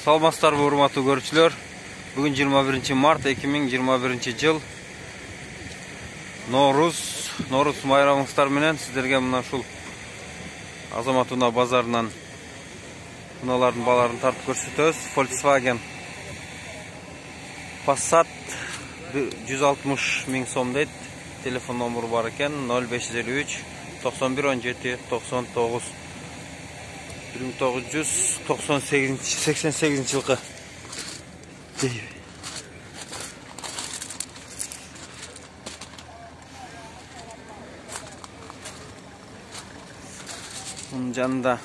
Саламатсыздарбы урматтуу көрүүчүлөр. Бүгүн 21 март 2021 жыл. Норуз майрамыңыздар менен сиздерге мына ушул Азамат унаа базарынан унаалардын бааларын тартып көрсөтөбүз. Volkswagen Passat 160 миң сом дейт. Телефон номуру бар экен 0553 91 17 99. 1988 жылғы Onun жанында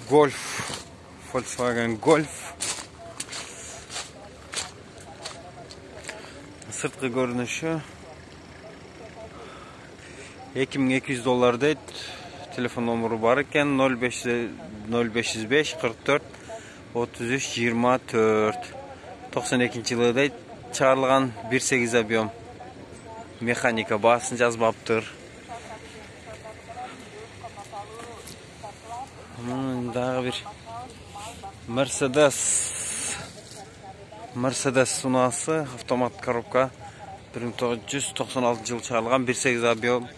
Golf, Volkswagen Golf. Сыртқы көрүнүшү $2200 дейт. Telefon numuru var eкен 0505 44 33 24. 92 жылыда чыгарылган 1.8 объем механика, баасын жазбаптыр. Дагы бир Mercedes унаасы, автомат коробка, 1996 жылы чыгарылган 1.8 объем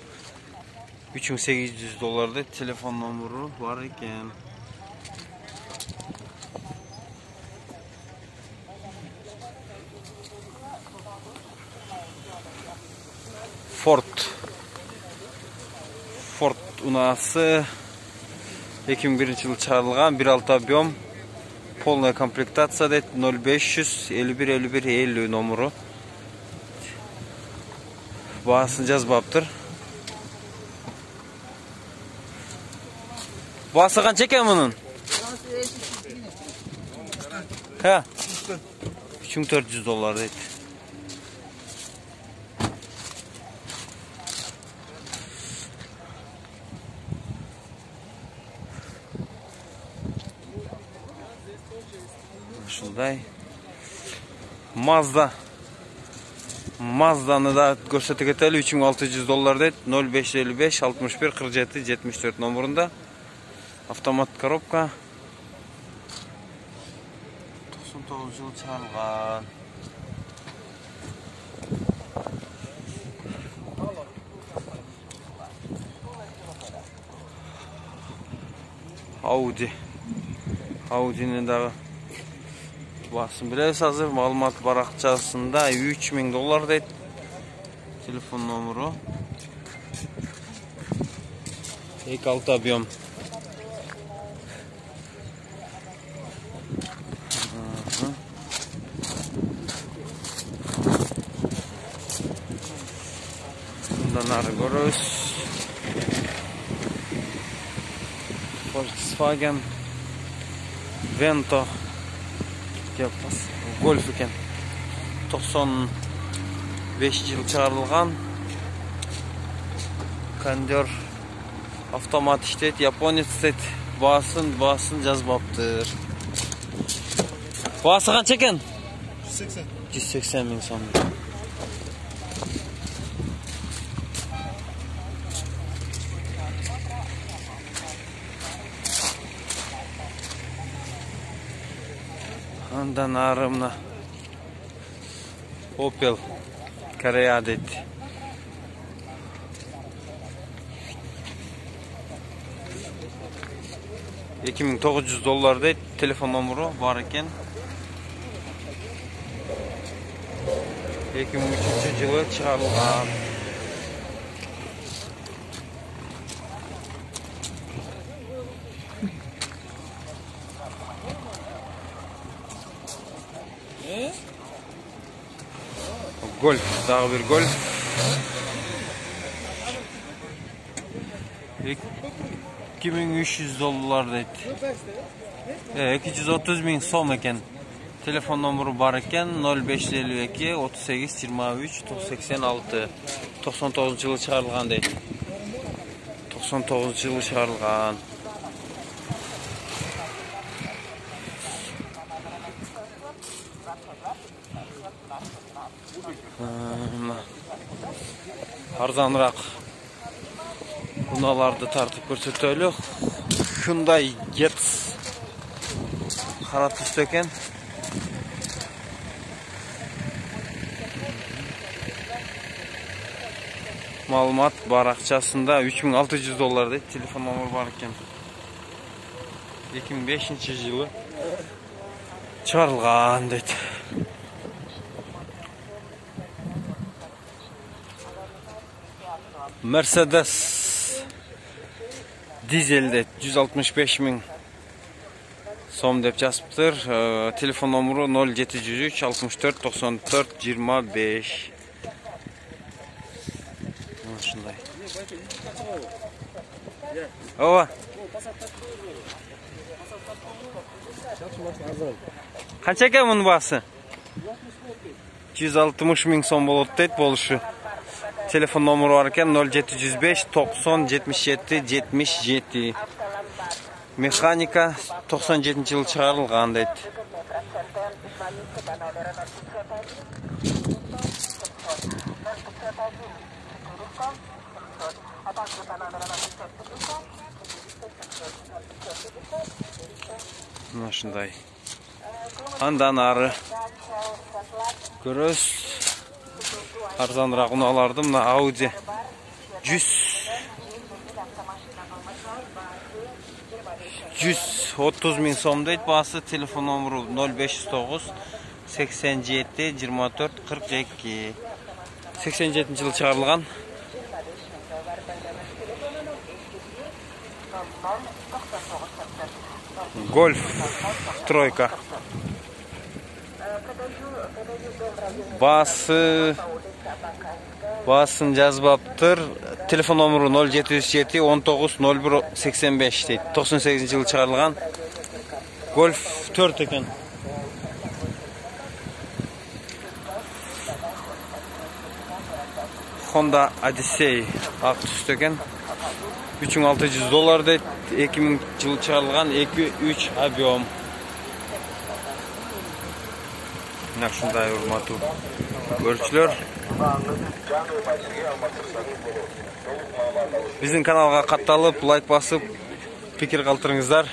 $3800 deyt. Telefon numuru var eкен. Ford unaası 2001 жылы чыгарылган 1.6 объем, полная комплектация дейт. 0500 51 51 50 номуру. Баасын жазбаптыр. Басы қанша екен мұның? $3400 дейді. Шундай. Мазданы да көрсөтө кетели. $3600 дейт. 0555 61 47 74 номурунда. Автомат коробка. 99 жыл чыгарылган. Audi'nin дагы басын билебиз азыр. Маалымат баракчасында $3000 дейт. Телефон номуру. 2.6 объем. Нары көрөбүз. Volkswagen Vento Golf экен. 95 жыл чыгарылган. Кондер автомат иштейт, японец дейт. Баасын жазбаптыр. Баасы канча экен? 180 миң сом. Андан ары мына Opel Korea дейт. $2900 дейт. Телефон номуру бар экен. 2003 жылы чыгарылган. Golf, дагы бир Golf. $2300 дейт. 230 миң сом экен. Телефон номуру бар экен 0552 38 23 86. 99 жылы чыгарылган дейт. 99 жылы чыгарылган. Арзаныраак унааларды тартып көрсөтөлү. Hyundai Getz Qara tusda ekan. Ma'lumot baraqchasida $3600 deydi. Telefon nomeri bor ekan. 2005-yılı chiqarilgan deydi. Mercedes dizelde 165.000 so'm deb yozibdir. Telefon nomeri 0703 64 94 25. Shunday. Ova. Qancha ekan buning bahsi? 260.000 so'm bo'ladi deydi bo'lishi. Telefon nomeri var ekan 0705 90 77 77. Mexanika 97-yil chiqarilgan deydi. Mana shunday. Andan ari ko'rish arzonroq olardim. Mana Audi 130.000 so'm deydi. Bası telefon nomeri 0509 87 24 42. 87-yil chiqarilgan. Golf тройка. Basın yazbaptır. Telefon nomeri 0707 19 01 85 deydi. 98-yil chiqarilgan. Golf 4 ekan. Honda Odyssey aq tusda ekan. $3600 deydi. 2000-yil chiqarilgan 2-3 объем. Mana shunday hurmatli ko'ruvchilar. Bizning kanalga qatnashib, like bosib, fikr qoldiringizlar.